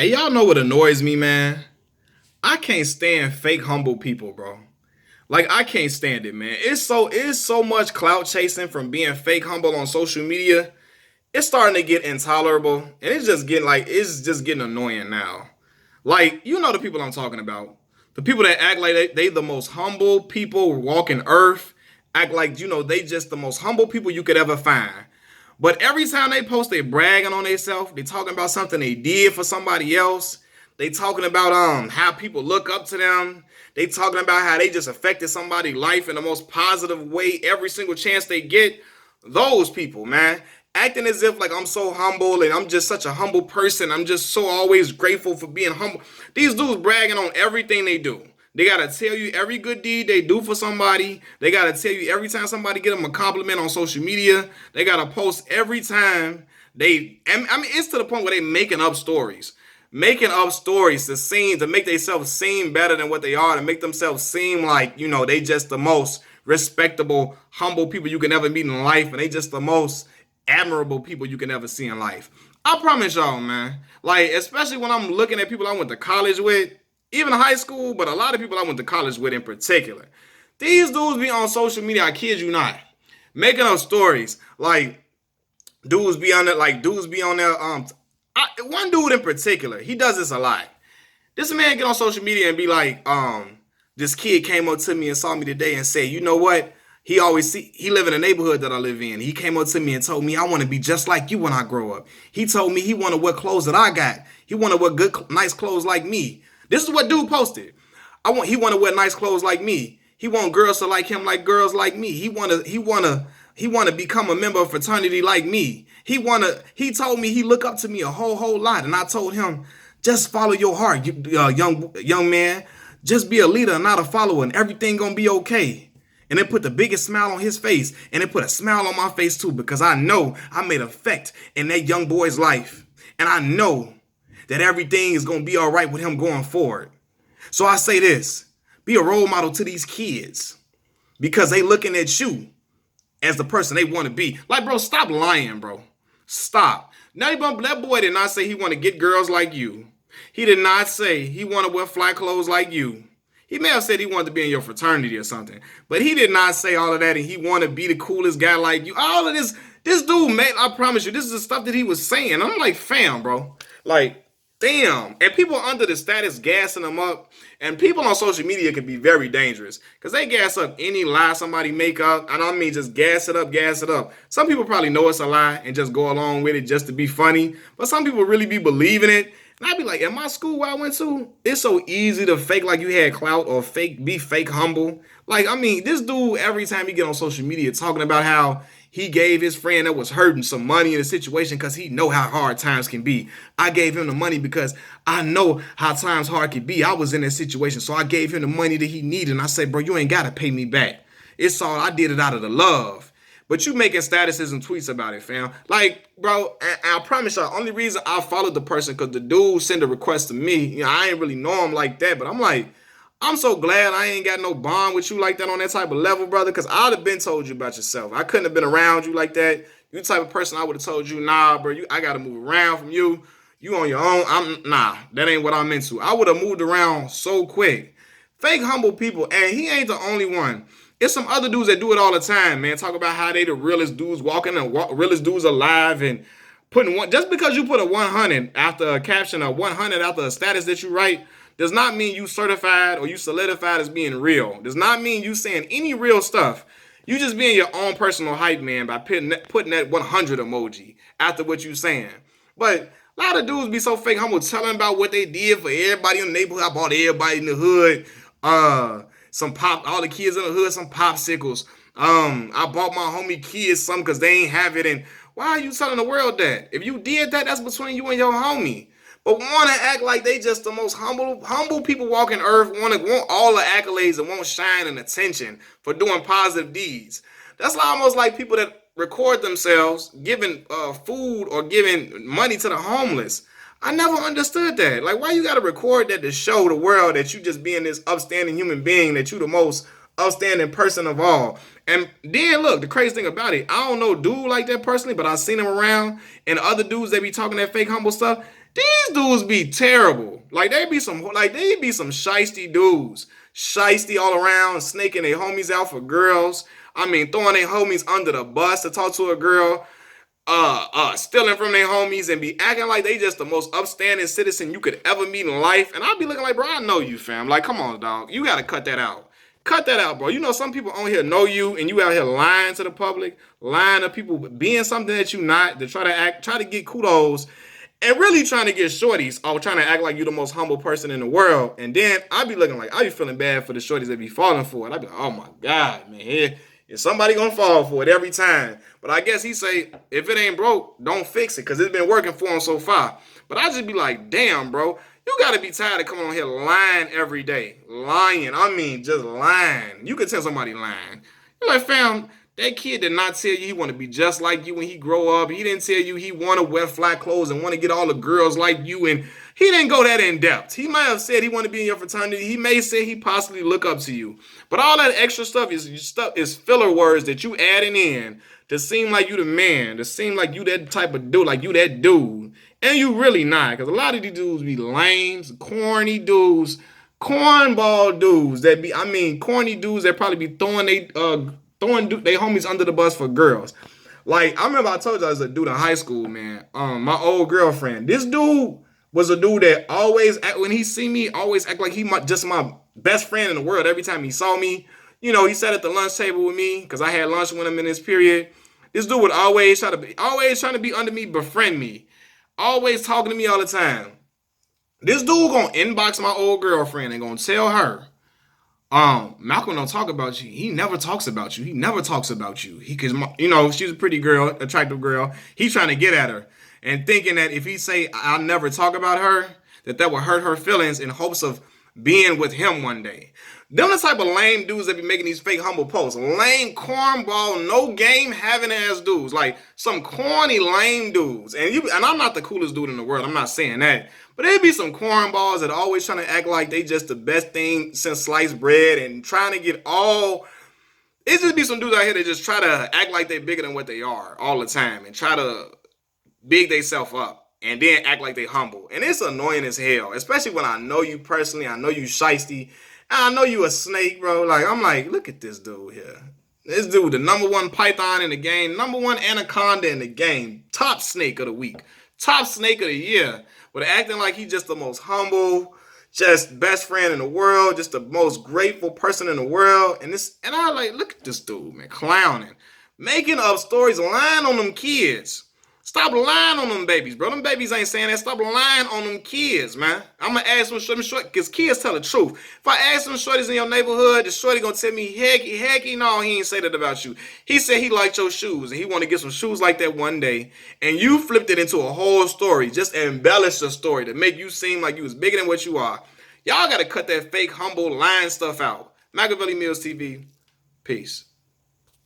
Hey, y'all know what annoys me, man? I can't stand fake humble people, bro. Like I can't stand it, man. It's so much clout chasing from being fake humble on social media. It's starting to get intolerable, and it's just getting annoying now. Like you know the people I'm talking about, the people that act like they the most humble people walking earth, act like they just the most humble people you could ever find. But every time they post, they bragging on themselves. They talking about something they did for somebody else. They talking about how people look up to them. They talking about how they just affected somebody's life in the most positive way every single chance they get. Those people, man, acting as if like I'm so humble and I'm just such a humble person. I'm just so always grateful for being humble. These dudes bragging on everything they do. They gotta tell you every good deed they do for somebody. They gotta tell you every time somebody get them a compliment on social media. They gotta post every time they. I mean, it's to the point where they making up stories to make themselves seem better than what they are, to make themselves seem like they just the most respectable, humble people you can ever meet in life, and they just the most admirable people you can ever see in life. I promise y'all, man. Like especially when I'm looking at people I went to college with, even high school, but a lot of people I went to college with in particular. These dudes be on social media, I kid you not, making up stories. Like dudes be on there. One dude in particular, he does this a lot. This man get on social media and be like, this kid came up to me and saw me today and said, you know what? He live in a neighborhood that I live in. He came up to me and told me I want to be just like you when I grow up. He told me he want to wear clothes that I got. He want to wear nice clothes like me. This is what dude posted. He want to wear nice clothes like me. He want girls to like him like girls like me. He wanna become a member of fraternity like me. He told me he look up to me a whole lot, and I told him, just follow your heart, young man. Just be a leader and not a follower, and everything gonna be okay. And it put the biggest smile on his face, and it put a smile on my face too, because I know I made an effect in that young boy's life, and I know that everything is gonna be all right with him going forward. So I say this: be a role model to these kids, because they looking at you as the person they want to be. Like, bro, stop lying, bro. Stop. That boy did not say he want to get girls like you. He did not say he want to wear fly clothes like you. He may have said he wanted to be in your fraternity or something, but he did not say all of that and he want to be the coolest guy like you. All of this dude, man, I promise you, this is the stuff that he was saying. I'm like, fam, bro. Like, damn. And people under the status gassing them up. And people on social media can be very dangerous because they gas up any lie somebody make up. And I mean, just gas it up, gas it up. Some people probably know it's a lie and just go along with it just to be funny. But some people really be believing it. And I'd be like, in my school where I went to, it's so easy to fake like you had clout or be fake humble. Like, I mean, this dude, every time he get on social media talking about how he gave his friend that was hurting some money in a situation because he know how hard times can be. I gave him the money because I know how times hard can be. I was in that situation, so I gave him the money that he needed. And I said, bro, you ain't got to pay me back. It's all, I did it out of the love. But you making statuses and tweets about it, fam. Like, bro, and I promise y'all, only reason I followed the person because the dude sent a request to me. I ain't really know him like that, but I'm like, I'm so glad I ain't got no bond with you like that on that type of level, brother, because I'd have been told you about yourself. I couldn't have been around you like that. You the type of person I would have told you, nah, bro, I got to move around from you. You on your own. Nah, that ain't what I'm into. I would have moved around so quick. Fake humble people, and he ain't the only one. It's some other dudes that do it all the time, man. Talk about how they the realest dudes walking and realest dudes alive and putting one. Just because you put a 100 after a caption or 100 after a status that you write, does not mean you certified or you solidified as being real. Does not mean you saying any real stuff. You just being your own personal hype man by putting that 100 emoji after what you saying. But a lot of dudes be so fake humble telling about what they did for everybody in the neighborhood. I bought everybody in the hood all the kids in the hood some popsicles. I bought my homie kids some because they ain't have it. And why are you telling the world that? If you did that, that's between you and your homie. But want to act like they just the most humble people walking earth, want all the accolades and want shine and attention for doing positive deeds. That's almost like people that record themselves giving food or giving money to the homeless. I never understood that. Like, why you got to record that to show the world that you just being this upstanding human being, that you the most upstanding person of all. And then look, the crazy thing about it, I don't know dude like that personally, but I seen him around, and other dudes that be talking that fake humble stuff, These dudes be terrible. Like they be some shiesty dudes. Shiesty all around, snaking their homies out for girls. I mean, throwing their homies under the bus to talk to a girl. Stealing from their homies and be acting like they just the most upstanding citizen you could ever meet in life. And I'll be looking like, bro, I know you, fam. Like, come on, dog. You gotta cut that out. Cut that out, bro. You know, some people on here know you and you out here lying to the public, lying to people, being something that you not, to try to get kudos and really trying to get shorties or trying to act like you the most humble person in the world. And then I be looking like, I be feeling bad for the shorties that be falling for it. I be like, oh my God, man, here is somebody gonna fall for it every time. But I guess he say, if it ain't broke, don't fix it, because it's been working for him so far. But I just be like, damn, bro, you gotta be tired of coming on here lying every day. Lying, I mean, just lying. You could tell somebody lying. You're like, fam, that kid did not tell you he want to be just like you when he grow up. He didn't tell you he want to wear flat clothes and want to get all the girls like you. And he didn't go that in depth. He might have said he want to be in your fraternity. He may say he possibly look up to you. But all that extra stuff is filler words that you adding in to seem like you the man, to seem like you that type of dude, like you that dude. And you really not. Because a lot of these dudes be lames, corny dudes, cornball dudes that be, I mean, corny dudes that probably be throwing they homies under the bus for girls. Like, I remember I told you I was a dude in high school, man. My old girlfriend. This dude was a dude that always act, when he see me, always act like he just my best friend in the world. Every time he saw me, you know, he sat at the lunch table with me because I had lunch with him in this period. This dude would always trying to be under me, befriend me, always talking to me all the time. This dude gonna inbox my old girlfriend and gonna tell her, Malcolm don't talk about you. He never talks about you. He never talks about you. Cause you know, she's a pretty girl, attractive girl. He's trying to get at her and thinking that if he say I'll never talk about her, that will hurt her feelings in hopes of being with him one day. Them the type of lame dudes that be making these fake humble posts. Lame, cornball, no game having ass dudes. Like some corny, lame dudes. And I'm not the coolest dude in the world. I'm not saying that. But there be some cornballs that are always trying to act like they just the best thing since sliced bread and trying to get all. It just be some dudes out here that just try to act like they're bigger than what they are all the time and try to big themselves up and then act like they humble. And it's annoying as hell, especially when I know you personally, I know you shiesty, and I know you a snake, bro. Like, I'm like, look at this dude here. This dude, the #1 python in the game, #1 anaconda in the game, top snake of the week, top snake of the year, but acting like he just the most humble, just best friend in the world, just the most grateful person in the world. And I like, look at this dude, man, clowning, making up stories, lying on them kids. Stop lying on them babies, bro. Them babies ain't saying that. Stop lying on them kids, man. I'm going to ask them short, because kids tell the truth. If I ask them shorties in your neighborhood, the shorty going to tell me, heck, no, he ain't say that about you. He said he liked your shoes, and he want to get some shoes like that one day. And you flipped it into a whole story. Just embellish the story to make you seem like you was bigger than what you are. Y'all got to cut that fake, humble, lying stuff out. Machiavelli Mills TV. Peace.